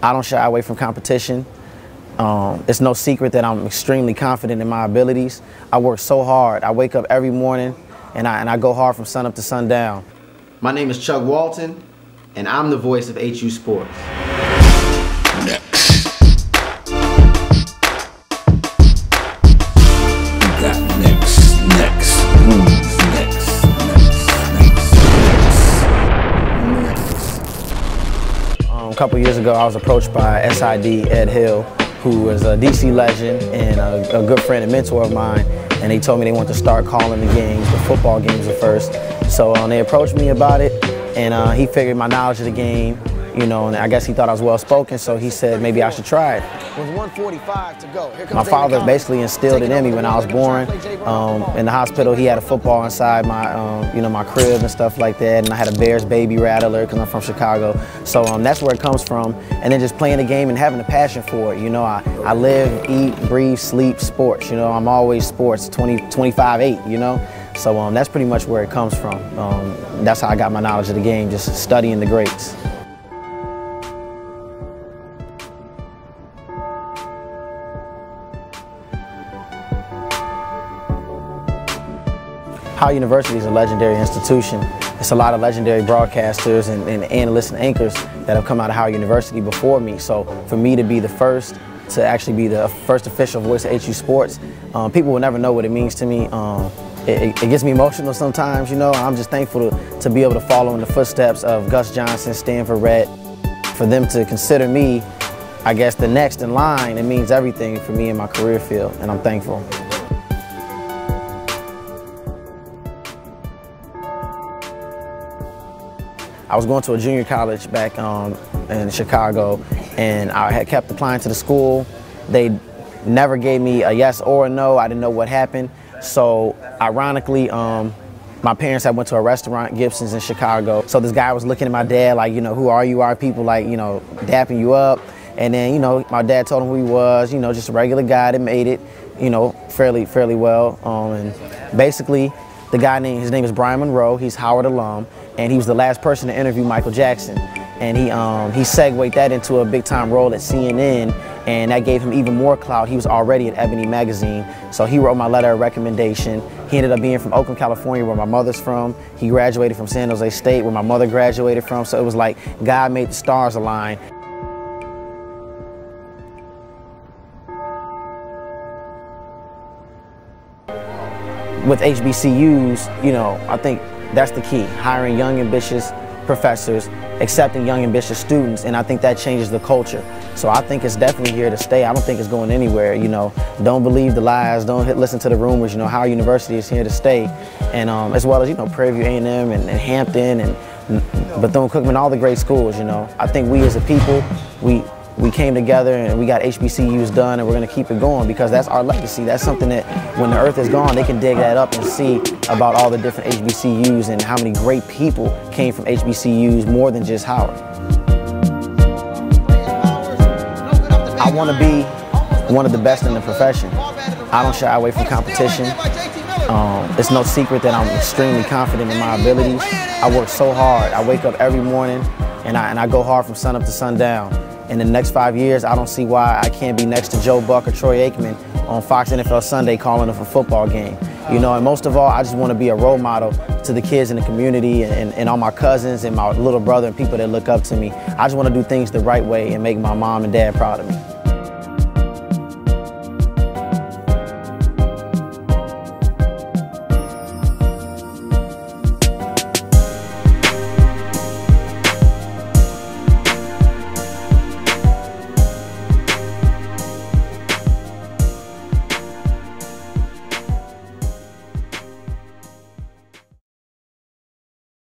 I don't shy away from competition. It's no secret that I'm extremely confident in my abilities. I work so hard. I wake up every morning and I go hard from sun up to sundown. My name is Chuck Walton, and I'm the voice of HU Sports. NeXt. We got NeXt. A couple years ago, I was approached by SID Ed Hill, who is a DC legend and a good friend and mentor of mine, and they told me they want to start calling the games, the football games at first. So they approached me about it, and he figured my knowledge of the game, you know, and I guess he thought I was well spoken, so he said maybe I should try it. With 1:45 to go. My father basically instilled it in me when I was born. In the hospital, he had a football inside my, you know, my crib and stuff like that, and I had a Bears baby rattler because I'm from Chicago. So that's where it comes from. And then just playing the game and having a passion for it. You know, I live, eat, breathe, sleep sports. You know, I'm always sports, 25/8. You know, so that's pretty much where it comes from. That's how I got my knowledge of the game, just studying the greats. Howard University is a legendary institution. It's a lot of legendary broadcasters and analysts and anchors that have come out of Howard University before me. So for me to be the first to actually be the first official voice of HU Sports, people will never know what it means to me. It gets me emotional sometimes, you know. I'm just thankful to be able to follow in the footsteps of Gus Johnson, Stanford Rhett. For them to consider me, I guess, the next in line, it means everything for me in my career field, and I'm thankful. I was going to a junior college back in Chicago, and I had kept applying to the school. They never gave me a yes or a no. I didn't know what happened. So ironically, my parents had went to a restaurant, Gibson's in Chicago. So this guy was looking at my dad like, you know, who are you? Our people like, you know, dapping you up. And then, you know, my dad told him who he was, you know, just a regular guy that made it, you know, fairly well. And basically, the guy his name is Brian Monroe. He's Howard alum, and he was the last person to interview Michael Jackson. And he segued that into a big-time role at CNN, and that gave him even more clout. He was already at Ebony magazine, so he wrote my letter of recommendation. He ended up being from Oakland, California, where my mother's from. He graduated from San Jose State, where my mother graduated from. So it was like God made the stars align. With HBCUs, you know, I think that's the key, hiring young, ambitious professors, accepting young, ambitious students, and I think that changes the culture. So I think it's definitely here to stay. I don't think it's going anywhere, you know. Don't believe the lies, don't listen to the rumors, you know. Howard University is here to stay, and as well as, you know, Prairie View A&M and Hampton and Bethune-Cookman, all the great schools, you know. I think we as a people, we came together and we got HBCUs done, and we're going to keep it going because that's our legacy. That's something that when the earth is gone, they can dig that up and see about all the different HBCUs and how many great people came from HBCUs more than just Howard. I want to be one of the best in the profession. I don't shy away from competition. It's no secret that I'm extremely confident in my abilities. I work so hard. I wake up every morning and I go hard from sun up to sundown. In the next 5 years, I don't see why I can't be next to Joe Buck or Troy Aikman on Fox NFL Sunday calling them a football game. You know, and most of all, I just want to be a role model to the kids in the community and all my cousins and my little brother and people that look up to me. I just want to do things the right way and make my mom and dad proud of me.